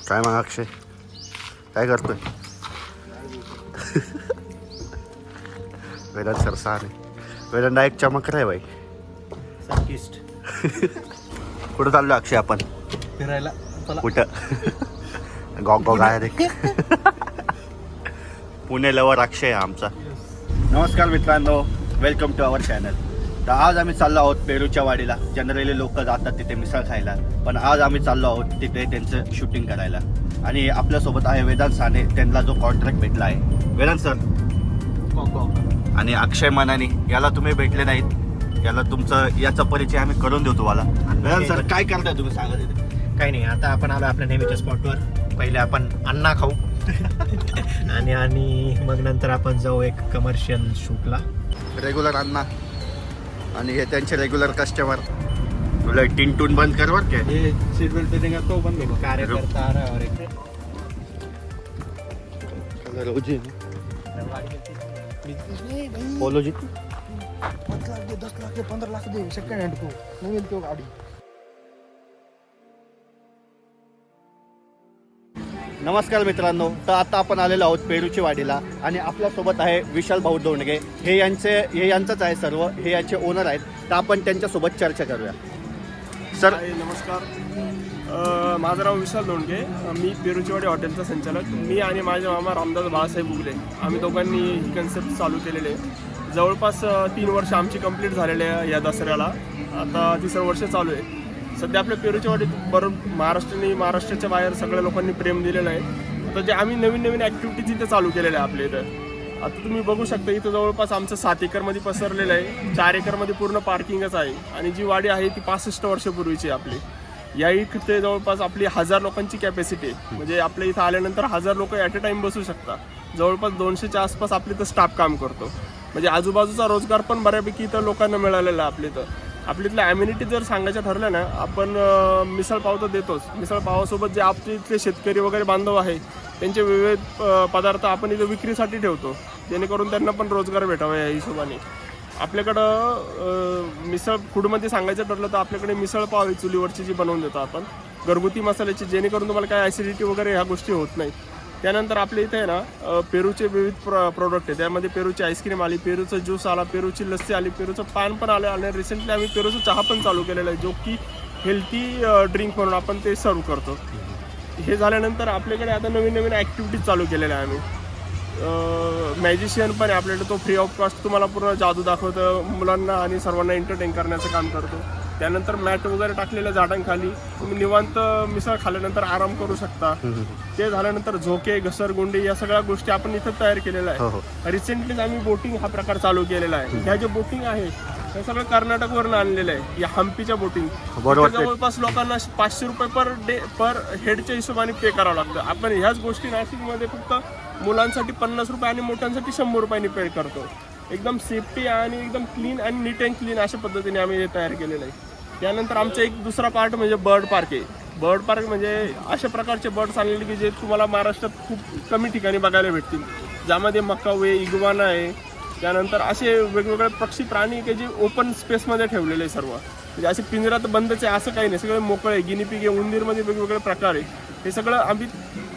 काय मग अक्षय काय करतोय? वेदांत सर सहा वेदांत एक चमक आहे भाई. सायकिस्ट कुठं चाललो अक्षय आपण? फिरायला. कुठं? गॉग गॉग आहे रे. पुणे लवर अक्षय आहे आमचा. नमस्कार मित्रांनो, वेलकम टू आवर चॅनल. तर आज आम्ही चाललो आहोत पेरूच्या वाडीला. जनरली लोक जातात तिथे मिसळ खायला, पण आज आम्ही चाललो आहोत तिथे त्यांचं शूटिंग करायला. आणि आपल्यासोबत आहे वेदांत साने, त्यांना जो कॉन्ट्रॅक्ट भेटला आहे. वेदांत सर आणि अक्षय मनानी, याला तुम्ही भेटले नाहीत, याला तुमचं याचा परिचय आम्ही करून देऊ तुम्हाला. वेदांत सर काय करताय तुम्ही सांगा तिथे? काही नाही, आता आपण आलो आपल्या नेहमीच्या स्पॉटवर. पहिले आपण अन्ना खाऊ आणि मग नंतर आपण जाऊ एक कमर्शियल शूटला. रेग्युलर अण्णा आणि हे त्यांचे रेग्युलर कस्टमर. तुला टिंटून बंद कर बर काय. हे सीट बेल्ट देंगे तो बंद होगा. कार्यकर्ता आ रहा है और एक बोलो जी 5 लाख दे, 10 लाख दे, 15 लाख दे, सेकंड हँड को नवीन तो गाडी. नमस्कार मित्रांनो, तर आता आपण आलेलो आहोत पेरूची वाडीला आणि आपल्यासोबत आहे विशाल भाऊ दोंडगे. हे यांचंच आहे सर्व, हे यांचे ओनर आहेत. तर आपण त्यांच्यासोबत चर्चा करूया. सर नमस्कार, माझं नाव विशाल दोंडगे. मी पेरूचीवाडी हॉटेलचा संचालक. मी आणि माझे मामा रामदास बाळासाहेब उगले, आम्ही दोघांनी ही कन्सेप्ट चालू केलेले. जवळपास 3 वर्ष आमची कंप्लीट झालेले आहे. या दसऱ्याला आता 3रं वर्ष चालू आहे. सध्या आपल्या पेरूच्या वाडीत बरोबर महाराष्ट्राच्या बाहेर सगळ्या लोकांनी प्रेम दिलेलं आहे. तर जे आम्ही नवीन ॲक्टिव्हिटीज इथे चालू केलेल्या आहे आपल्या इथं. आता तुम्ही बघू शकता, इथं जवळपास आमचं 7 एकरमध्ये पसरलेलं आहे. 4 एकरमध्ये पूर्ण पार्किंगच आहे. आणि जी वाडी आहे ती 65 वर्षापूर्वीची आपली. या इथे जवळपास आपली 1000 लोकांची कॅपॅसिटी आहे. म्हणजे आपल्या इथं आल्यानंतर 1000 लोक ॲट अ टाईम बसू शकता. जवळपास 200च्या आसपास आपल्या इथं स्टाफ काम करतो. म्हणजे आजूबाजूचा रोजगार पण बऱ्यापैकी इथं लोकांना मिळालेला आहे आपल्या इथं. आपल्या ॲम्युनिटी जर सांगायचं ठरलं ना, आपण मिसळ पाव तर देतोच. मिसळ पावासोबत जे आपले इथले शेतकरी वगैरे बांधव आहे, त्यांचे विविध पदार्थ आपण इथं विक्रीसाठी ठेवतो, जेणेकरून त्यांना पण रोजगार भेटावा. या हिशोबाने आपल्याकडं मिसळ फूडमध्ये सांगायचं ठरलं तर आपल्याकडे मिसळ पाव आहे चुलीवरची, जी बनवून देतो आपण घरगुती मसाल्याची, जेणेकरून तुम्हाला काय ॲसिडिटी वगैरे ह्या गोष्टी होत नाही. त्यानंतर आपल्या इथे आहे ना पेरूचे विविध प्रोडक्ट आहे. त्यामध्ये पेरूची आईस्क्रीम आली, पेरूचं ज्यूस आला, पेरूची लस्सी आली, पेरूचं पान पण आलं. आणि रिसेंटली आम्ही पेरूचा चहा पण चालू केलेला आहे, जो की हेल्थी ड्रिंक म्हणून आपण ते सर्व करतो. हे झाल्यानंतर आपल्याकडे आता नवीन ॲक्टिव्हिटीज चालू केलेल्या आहे आम्ही. मॅजिशियन पण आहे आपल्याकडे, तो फ्री ऑफ कॉस्ट तुम्हाला पूर्ण जादू दाखवतं, मुलांना आणि सर्वांना एंटरटेन करण्याचं काम करतो. त्यानंतर मॅट वगैरे टाकलेल्या झाडांखाली तुम्ही निवांत मिसळ खाल्ल्यानंतर आराम करू शकता. ते झाल्यानंतर झोके, घसरगुंडी या सगळ्या गोष्टी आपण इथं तयार केलेल्या आहे. रिसेंटलीच आम्ही बोटिंग हा प्रकार चालू केलेला आहे. ह्या जे बोटिंग आहे हे सगळं कर्नाटकवरून आणलेलं आहे. या हम्पीच्या बोटिंग जवळपास लोकांना 500 रुपये पर हेडच्या हिशोबाने पे करावं लागतं. आपण ह्याच गोष्टी नाशिकमध्ये फक्त मुलांसाठी 50 रुपये आणि मोठ्यांसाठी 100 रुपयांनी पे करतो. एकदम सेफ्टी आणि एकदम क्लीन आणि नीट अँड क्लीन अशा पद्धतीने आम्ही हे तयार केलेलं आहे. त्यानंतर आमचा एक दुसरा पार्ट म्हणजे बर्ड पार्क आहे. बर्ड पार्क म्हणजे अशा प्रकारचे बर्ड्स आणलेले की जे तुम्हाला महाराष्ट्रात खूप कमी ठिकाणी बघायला भेटतील, ज्यामध्ये मकावे, इग्वाना आहे. त्यानंतर असे वेगवेगळे पक्षी प्राणी की जे ओपन स्पेसमध्ये ठेवलेले आहे. सर्व म्हणजे असे पिंजरात बंदच आहे असं काही नाही, सगळे मोकळे आहे. गिनीपिग आहे, उंदीरमध्ये वेगवेगळे प्रकार आहे. हे सगळं आम्ही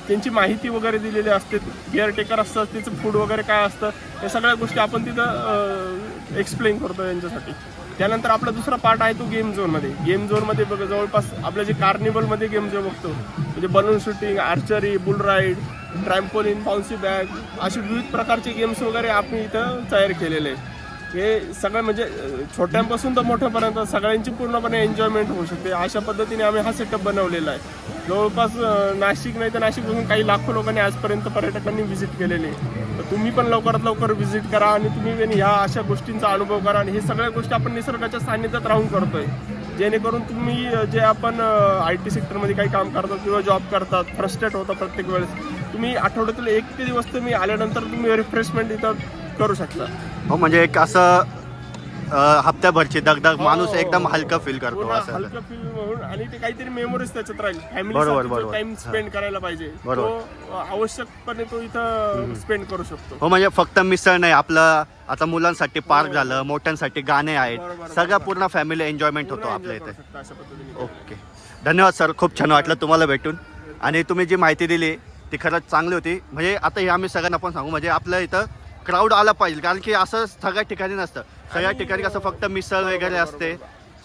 त्यांची माहिती वगैरे दिलेली असते. केअरटेकर असतात, त्याचं फूड वगैरे काय असतं, या सगळ्या गोष्टी आपण तिथं एक्सप्लेन करतो यांच्यासाठी. त्यानंतर आपला दुसरा पार्ट आहे तो गेम झोनमध्ये. गेम झोनमध्ये बघा जवळपास आपल्या जे कार्निवलमध्ये गेम जो बघतो, म्हणजे balloon shooting, archery, bull ride, trampoline, bouncy bag, असे विविध प्रकारचे गेम्स वगैरे आपण इथं तयार केलेले आहे. हे सगळं म्हणजे छोट्यांपासून तर मोठ्यापर्यंत सगळ्यांची पूर्णपणे एन्जॉयमेंट होऊ शकते. अशा पद्धतीने आम्ही हा सेटअप बनवलेला आहे. जवळपास नाशिक नाही तर नाशिकपासून काही लाखो लोकांनी आजपर्यंत पर्यटकांनी व्हिजिट केलेली आहे. तर तुम्ही पण लवकरात लवकर व्हिजिट करा आणि तुम्ही पण ह्या अशा गोष्टींचा अनुभव करा. आणि हे सगळ्या गोष्टी आपण निसर्गाच्या सान्निध्यात राहून करतोय, जेणेकरून तुम्ही जे आपण IT सेक्टरमध्ये काही काम करतात किंवा जॉब करतात, फ्रस्ट्रेट होता प्रत्येक वेळेस, तुम्ही आठवड्यातील 1 ते दिवस तुम्ही आल्यानंतर तुम्ही रिफ्रेशमेंट इथं करू शकता. हो, म्हणजे एक असं हप्त्याभरची दगदग माणूस एकदम हलका फील करतो. असं हलका फील म्हणून, आणि ते काहीतरी मेमोरीज त्याच्यात राहील. बरोबर. फॅमिली टाइम स्पेंड करायला पाहिजे, तो आवश्यकपणे तो इथं स्पेंड करू शकतो. हो, म्हणजे फक्त मिसळ नाही, आपलं आता मुलांसाठी पार्क झालं, मोठ्यांसाठी गाणे आहेत, सगळं पूर्ण फॅमिली एन्जॉयमेंट होतो आपल्या इथे. ओके, धन्यवाद सर, खूप छान वाटलं तुम्हाला भेटून. आणि तुम्ही जी माहिती दिली ती खरंच चांगली होती. म्हणजे आता हे आम्ही सगळ्यांना पण सांगू, म्हणजे आपल्या इथं क्राऊड आला पाहिजे, कारण की असं सगळ्या ठिकाणी नसतं. सगळ्या ठिकाणी कसं फक्त मिसळ वगैरे असते,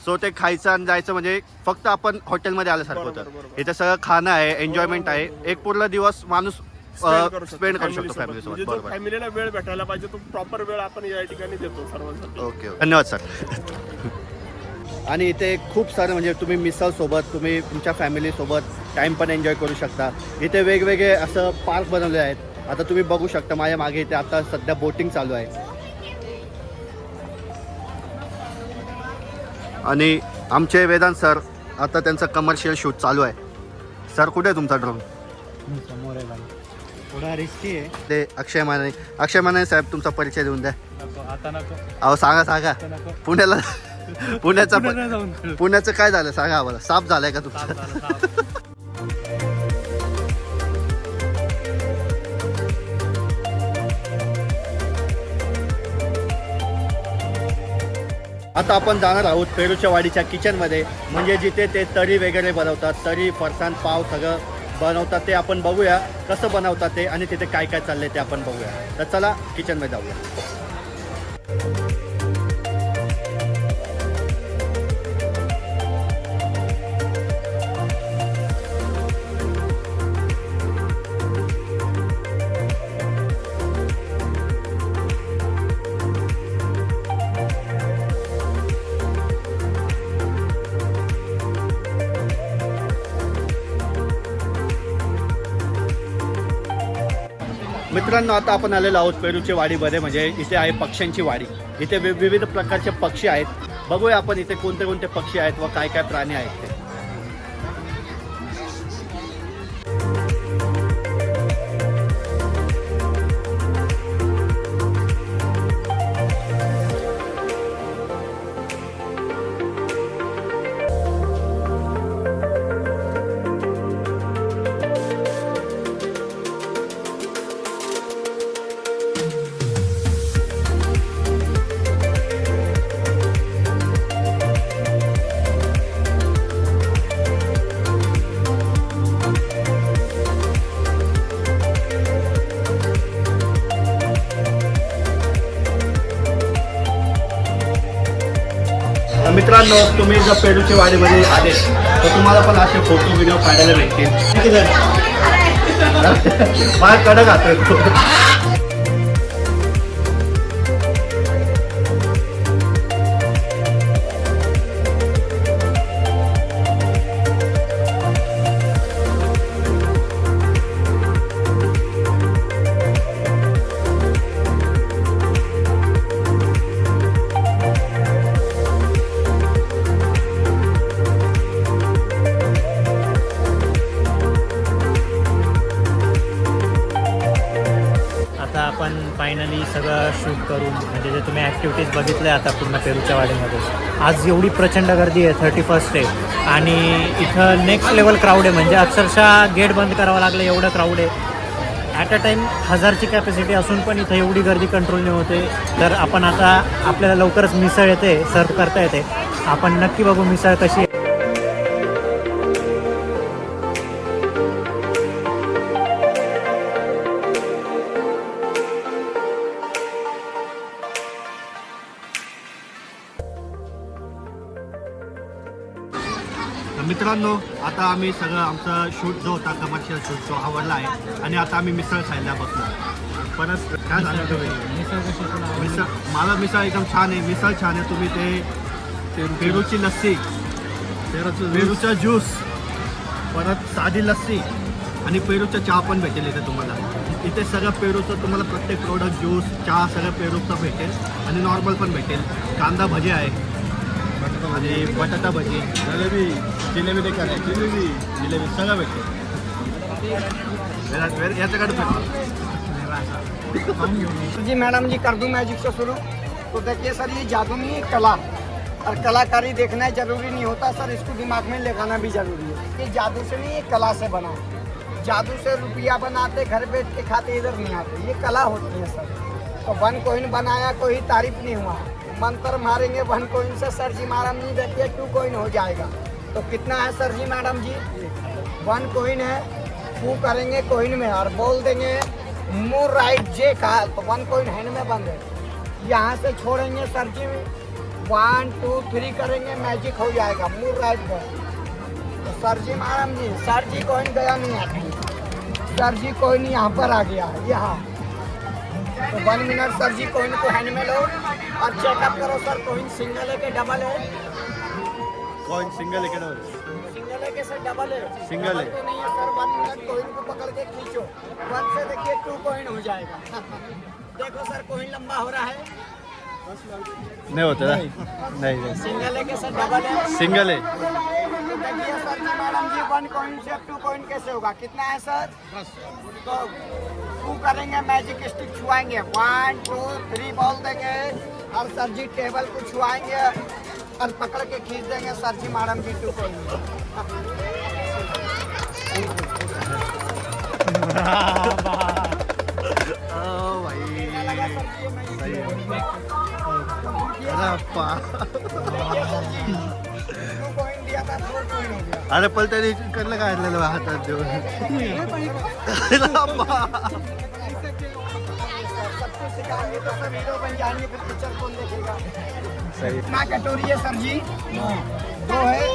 सो ते खायचं आणि जायचं, म्हणजे फक्त आपण हॉटेलमध्ये आल्यासारखं होतं. इथं सगळं खाणं आहे, एन्जॉयमेंट आहे, एक पूर्ण दिवस माणूस स्पेंड करू शकतो फॅमिली सोबत. बरोबर, फॅमिलीला वेळ भेटायला पाहिजे तो प्रॉपर वेळ आपण या ठिकाणी देतो सर्वांसाठी. ओके, धन्यवाद सर. आणि इथे खूप सारं म्हणजे तुम्ही मिसळ सोबत तुम्ही तुमच्या फॅमिली सोबत टाइम पण एन्जॉय करू शकता. इथे वेगवेगळे असं पार्क बनवले आहेत. आता तुम्ही बघू शकता माझ्या मागे इथे आता सध्या बोटिंग चालू आहे. आणि आमचे वेदांत सर आता त्यांचं कमर्शियल शूट चालू आहे. सर कुठे आहे तुमचा ड्रोन? समोर आहे, थोडा रिस्की आहे. ते अक्षय माने साहेब तुमचा परिचय देऊन द्या. आता नको, अहो सांगा पुण्याला पुण्याचं काय झालं सांगा आम्हाला. साफ झालंय का तुमचं? आता आपण जाणार आहोत पेरूच्या वाडीच्या किचनमध्ये, म्हणजे जिथे ते तरी वगैरे बनवतात, तरी फरसाण पाव सगळं बनवतात. ते आपण बघूया कसं बनवतात ते, आणि तिथे काय काय चाललंय ते आपण बघूया. तर चला किचनमध्ये जाऊया. मित्रांनो, आता आपण आलेलो आहोत पेरूच्या वाडीमध्ये, म्हणजे इथे आहे पक्ष्यांची वाडी. इथे विविध प्रकारचे पक्षी आहेत. बघूया आपण इथे कोणते कोणते पक्षी आहेत व काय काय प्राणी आहेत ते. मित्रांनो, तुम्ही जर पेरूच्या वाडीमध्ये आले तर तुम्हाला पण असे फोटो व्हिडिओ काढायला भेटतील. मला कडक हात. आपण फायनली सगळं शूट करून, म्हणजे जे तुम्ही ॲक्टिव्हिटीज बघितल्या आता पूर्ण पेरूच्या वाडीमध्ये, आज एवढी प्रचंड गर्दी आहे, 31st आहे आणि इथं नेक्स्ट लेवल क्राऊड आहे. म्हणजे अक्षरशः गेट बंद करावं लागलं एवढं क्राऊड आहे. ॲट अ टाईम 1000ची कॅपॅसिटी असून पण इथं एवढी गर्दी कंट्रोल नाही होते. तर आपण आता आपल्याला लवकरच मिसळ येते, सर्व करता येते. आपण नक्की बघू मिसळ कशी आहे. मित्रांनो, आता आम्ही सगळं आमचा शूट जो होता कमर्शियल शूट तो आवडला आहे आणि आता आम्ही मिसळ खायला बसलो. परत काय झालं तुम्ही? मिसळ मला मिसळ एकदम छान आहे. मिसळ छान आहे. तुम्ही ते पेरूची लस्सी, पेरूचा ज्यूस, परत साधी लस्सी आणि पेरूचा चहा पण भेटेल इथे तुम्हाला. इथे सगळं पेरूचं तुम्हाला प्रत्येक प्रोडक्ट, ज्यूस, चहा सगळं पेरूचं भेटेल आणि नॉर्मल पण भेटेल. कांदा भजी आहे आणि बटाटा भजी, जिलेबी देखील आहे, जिलेबी सगळं भेटेल. याच्याकडे जी मैडम जी कर दूँ मैजिक से शुरू. तो देखिए सर, ये जादू नहीं है, कला और कलाकारी देखना जरूरी नहीं होता सर, इसको दिमाग में लगाना भी जरूरी है. ये जादू से नहीं, ये कला से बना है. जादू से रुपया बनाते, घर बैठ के खाते, इधर नहीं आते. ये कला होती है सर. तो 1 कॉइन बनाया, कोई तारीफ नहीं हुआ. मंत्र मारेंगे 1 कॉइन से सर जी मैडम जी, देखिए 2 कॉइन हो जाएगा. तो कितना है सर जी मैडम जी? 1 कॉइन है फू करेंगे कोइन में और बोल देंगे मूव राइट जे का तो 1 कॉइन हैंड में बंद है। यहाँ से छोड़ेंगे सर जी 1 2 3 करेंगे मैजिक हो जाएगा मूव राइट पर। तो सर जी मैडम जी सर जी कॉइन गया नहीं है, सर जी कॉइन यहाँ पर आ गया यहाँ। तो 1 मिनट सर जी कॉइन को हैंड में लो और चेकअप करो सर कॉइन सिंगल है कि डबल है। कॉइन सिंगल है क्या? सिंगल है कि सर डबल है? सिंगल है। तो नहीं है सर 1 मिनट कॉइन को पकड़ के खींचो 1 से देखिए 2 कॉइन हो जाएगा। देखो सर कॉइन लंबा हो रहा है, नहीं होता ना? नहीं सिंगल है कि सर डबल है? सिंगल है। तो देखिए सर जी मैडम जी 1 कॉइन से 2 कॉइन कैसे होगा? कितना है सर? तो 2 करेंगे मैजिक स्टिक छुआएंगे 1 2 3 बोल देंगे और सर जी टेबल को छुआएंगे और पकड़ के खींच देंगे सर जी मैडम जी 2 कॉइन। अरे पण त्याने इकडलं काय आणलेलं हातात देऊन सही। कितना कटोरी है सर जी? 2 है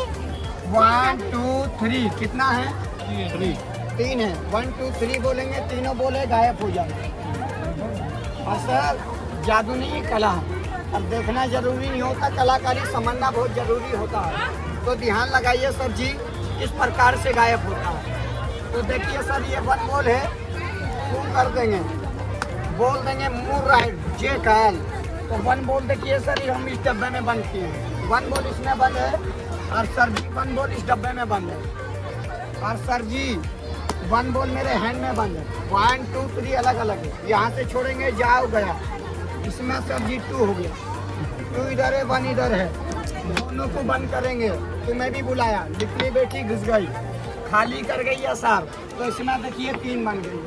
1 2 3 कितना है? 3 है 1 2 3 बोलेंगे तीनों बोले गायब हो जाए। और सर जादू नहीं कला है, अब देखना जरूरी नहीं होता, कलाकारी समझना बहुत जरूरी होता है। तो ध्यान लगाइए सर जी किस प्रकार से गायब होता है। तो देखिए सर ये 1 बॉल है, फूल कर देंगे बोल देंगे मूव राइट जे काल। तो 1 बॉल देखिए सर ये हम इस डब्बे में बंद किए हैं, 1 बॉल इसमें बंद है और सर जी 1 बॉल इस डब्बे में बंद है और सर जी 1 बॉल मेरे हैंड में बंद है। 1 2 3 अलग अलग है, यहाँ से छोड़ेंगे जाओ गया, इसमें सर जी 2 हो गया, 2 इधर है 1 इधर है, दोनों को बंद करेंगे। तुम्हें भी बुलाया, लिपली बेटी घुस गई, खाली कर गई है सर, तो इसमें देखिए 3 बन गई।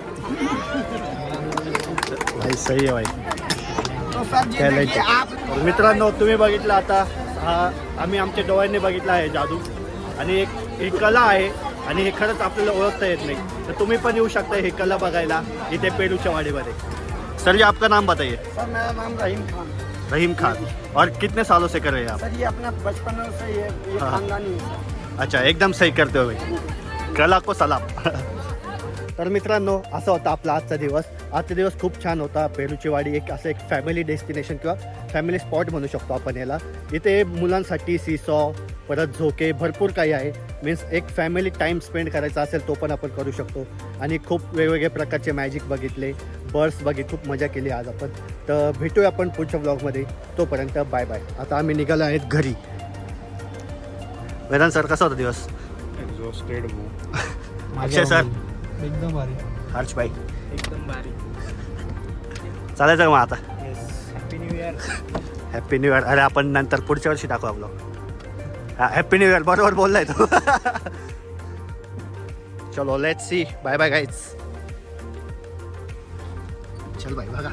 भाई सही आहे भाई। तो सर जी देखिए आप मित्रांनो तुम्ही बघितलं आता आम्ही आमच्या डोळ्यांनी बघितलं आहे जादू आणि एक ही कला आहे आणि हे खरंच आपल्याला ओळखता येत नाही, तर तुम्ही पण येऊ शकता ही कला बघायला इथे पेरूच्या वाडीमध्ये। सर जी आपका नाम बताइए। सर मेरा नाम रहीम खान। रहीम खान। और कितने सालों से कर रहे हैं आप? सर ये अपना बचपन से ये हाँ। खानदानी है। अच्छा एकदम सही करते हो भाई, कला को सलाम। तर मित्रांनो असा होता आपला आजचा दिवस। आजचा दिवस खूप छान होता। पेरूची वाडी एक असं एक फॅमिली डेस्टिनेशन किंवा फॅमिली स्पॉट म्हणू शकतो आपण याला। इथे मुलांसाठी सीसॉ परत झोके भरपूर काही आहे। मीन्स एक फॅमिली टाईम स्पेंड करायचा असेल तो पण आपण करू शकतो। आणि खूप वेगवेगळे प्रकारचे मॅजिक बघितले, बर्ड्स खूप मजा केली आज आपण। तर भेटूया आपण पुढच्या ब्लॉगमध्ये, तोपर्यंत बाय बाय। आता आम्ही निघालो आहेत घरी। वेदांत सर कसा होता दिवस? एक्झॉस्टेड अक्षय सर एकदम भारी, हर्ष भाई एकदम भारी। चालायचं का मग आता? Happy new year. Happy new year. अरे आपण नंतर पुढच्या वर्षी टाकू आपलं। हा हॅप्पी न्यू इयर बरोबर बोललाय तू। चलो let's see, bye bye guys. चल भाई बघा